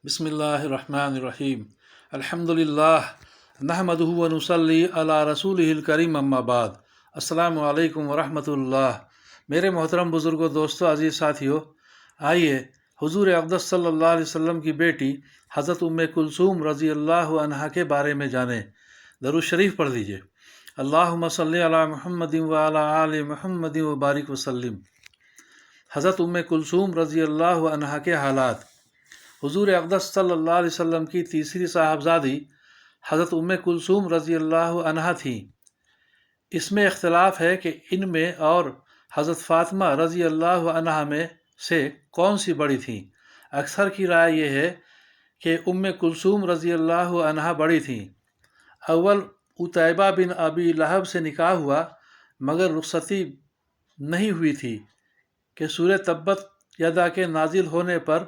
بسم اللہ الرحمن الرحیم الحمدللہ نحمدہ و نصلی علی رسولہ الکریم اما بعد۔ السلام علیکم ورحمۃ اللہ۔ میرے محترم بزرگوں، دوستوں، عزیز ساتھیوں، آئیے حضور اقدس صلی اللہ علیہ وسلم کی بیٹی حضرت کلثوم رضی اللہ عنہا کے بارے میں جانیں۔ درود شریف پڑھ لیجئے۔ اللہم صلی علی محمد و علی آل محمد و بارک وسلم۔ حضرت کلثوم رضی اللہ عنہا کے حالات۔ حضور اقدس صلی اللہ علیہ وسلم کی تیسری صاحبزادی حضرت کلثوم رضی اللہ عنہا تھیں۔ اس میں اختلاف ہے کہ ان میں اور حضرت فاطمہ رضی اللہ عنہا میں سے کون سی بڑی تھیں۔ اکثر کی رائے یہ ہے کہ کلثوم رضی اللہ عنہا بڑی تھیں۔ اول عتیبہ بن ابی لہب سے نکاح ہوا، مگر رخصتی نہیں ہوئی تھی کہ سورہ تبت یدا کے نازل ہونے پر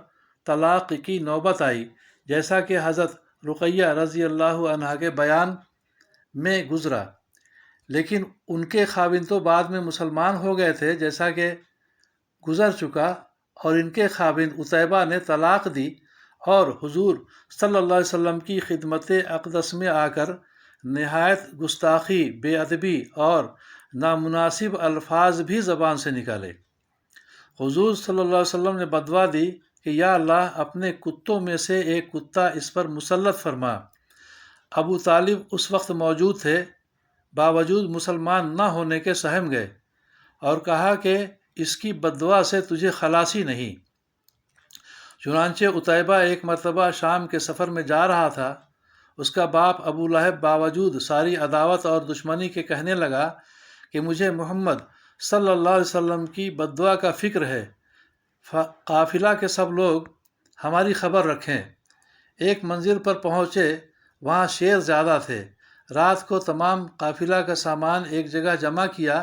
طلاق کی نوبت آئی، جیسا کہ حضرت رقیہ رضی اللہ عنہا کے بیان میں گزرا۔ لیکن ان کے خاوند تو بعد میں مسلمان ہو گئے تھے، جیسا کہ گزر چکا، اور ان کے خاوند عتیبہ نے طلاق دی اور حضور صلی اللہ علیہ وسلم کی خدمت اقدس میں آ کر نہایت گستاخی، بے ادبی اور نامناسب الفاظ بھی زبان سے نکالے۔ حضور صلی اللہ علیہ وسلم نے بدعا دی کہ یا اللہ، اپنے کتوں میں سے ایک کتا اس پر مسلط فرما۔ ابو طالب اس وقت موجود تھے، باوجود مسلمان نہ ہونے کے سہم گئے اور کہا کہ اس کی بددعا سے تجھے خلاصی نہیں۔ چنانچہ عتیبہ ایک مرتبہ شام کے سفر میں جا رہا تھا۔ اس کا باپ ابو لہب باوجود ساری عداوت اور دشمنی کے کہنے لگا کہ مجھے محمد صلی اللہ علیہ وسلم کی بددعا کا فکر ہے، قافلہ کے سب لوگ ہماری خبر رکھیں۔ ایک منزل پر پہنچے، وہاں شیر زیادہ تھے۔ رات کو تمام قافلہ کا سامان ایک جگہ جمع کیا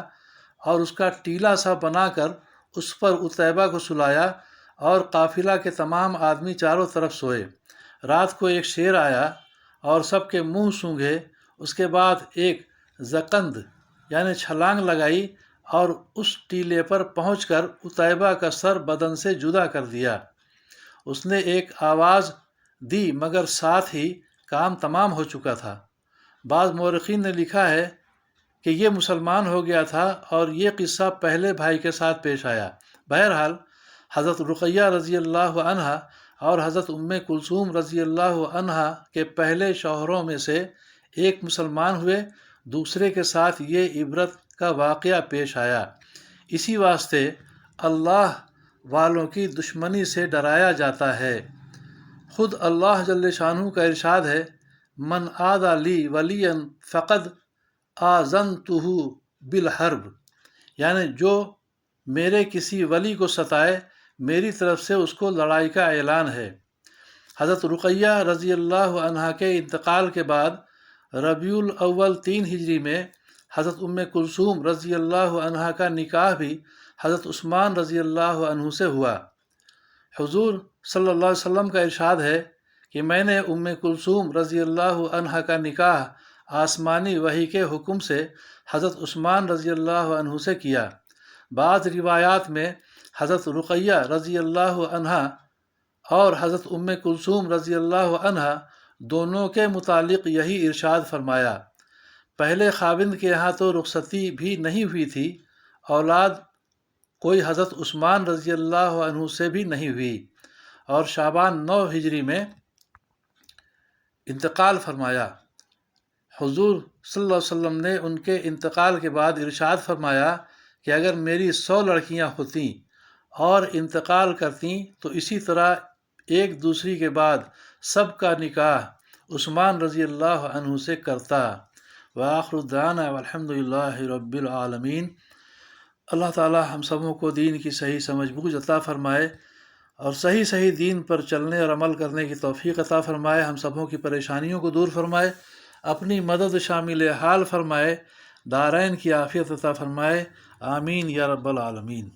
اور اس کا ٹیلا سا بنا کر اس پر عتیبہ کو سلایا اور قافلہ کے تمام آدمی چاروں طرف سوئے۔ رات کو ایک شیر آیا اور سب کے منہ سونگھے۔ اس کے بعد ایک زکند یعنی چھلانگ لگائی اور اس ٹیلے پر پہنچ کر عتیبہ کا سر بدن سے جدا کر دیا۔ اس نے ایک آواز دی مگر ساتھ ہی کام تمام ہو چکا تھا۔ بعض مورخین نے لکھا ہے کہ یہ مسلمان ہو گیا تھا اور یہ قصہ پہلے بھائی کے ساتھ پیش آیا۔ بہرحال حضرت رقیہ رضی اللہ عنہا اور حضرت کلثوم رضی اللہ عنہا کے پہلے شوہروں میں سے ایک مسلمان ہوئے، دوسرے کے ساتھ یہ عبرت کا واقعہ پیش آیا۔ اسی واسطے اللہ والوں کی دشمنی سے ڈرایا جاتا ہے۔ خود اللہ جل شانہ کا ارشاد ہے، من عادی لی ولیا فقد آذنتہ بالحرب، یعنی جو میرے کسی ولی کو ستائے، میری طرف سے اس کو لڑائی کا اعلان ہے۔ حضرت رقیہ رضی اللہ عنہا کے انتقال کے بعد ربیع الاول 3 ہجری میں حضرت کلثوم رضی اللہ عنہا کا نکاح بھی حضرت عثمان رضی اللہ عنہ سے ہوا۔ حضور صلی اللہ علیہ وسلم کا ارشاد ہے کہ میں نے کلثوم رضی اللہ عنہا کا نکاح آسمانی وحی کے حکم سے حضرت عثمان رضی اللہ عنہ سے کیا۔ بعض روایات میں حضرت رقیہ رضی اللہ عنہا اور حضرت کلثوم رضی اللہ عنہا دونوں کے متعلق یہی ارشاد فرمایا۔ پہلے خاوند کے یہاں تو رخصتی بھی نہیں ہوئی تھی، اولاد کوئی حضرت عثمان رضی اللہ عنہ سے بھی نہیں ہوئی، اور شعبان 9 ہجری میں انتقال فرمایا۔ حضور صلی اللہ علیہ وسلم نے ان کے انتقال کے بعد ارشاد فرمایا کہ اگر میری 100 لڑکیاں ہوتیں اور انتقال کرتیں تو اسی طرح ایک دوسری کے بعد سب کا نکاح عثمان رضی اللہ عنہ سے کرتا۔ وآخر دعوانا والحمد للہ رب العالمین۔ اللہ تعالی ہم سبوں کو دین کی صحیح سمجھ بوجھ عطا فرمائے اور صحیح دین پر چلنے اور عمل کرنے کی توفیق عطا فرمائے۔ ہم سبوں کی پریشانیوں کو دور فرمائے، اپنی مدد شامل حال فرمائے، دارین کی عافیت عطا فرمائے۔ آمین یا رب العالمین۔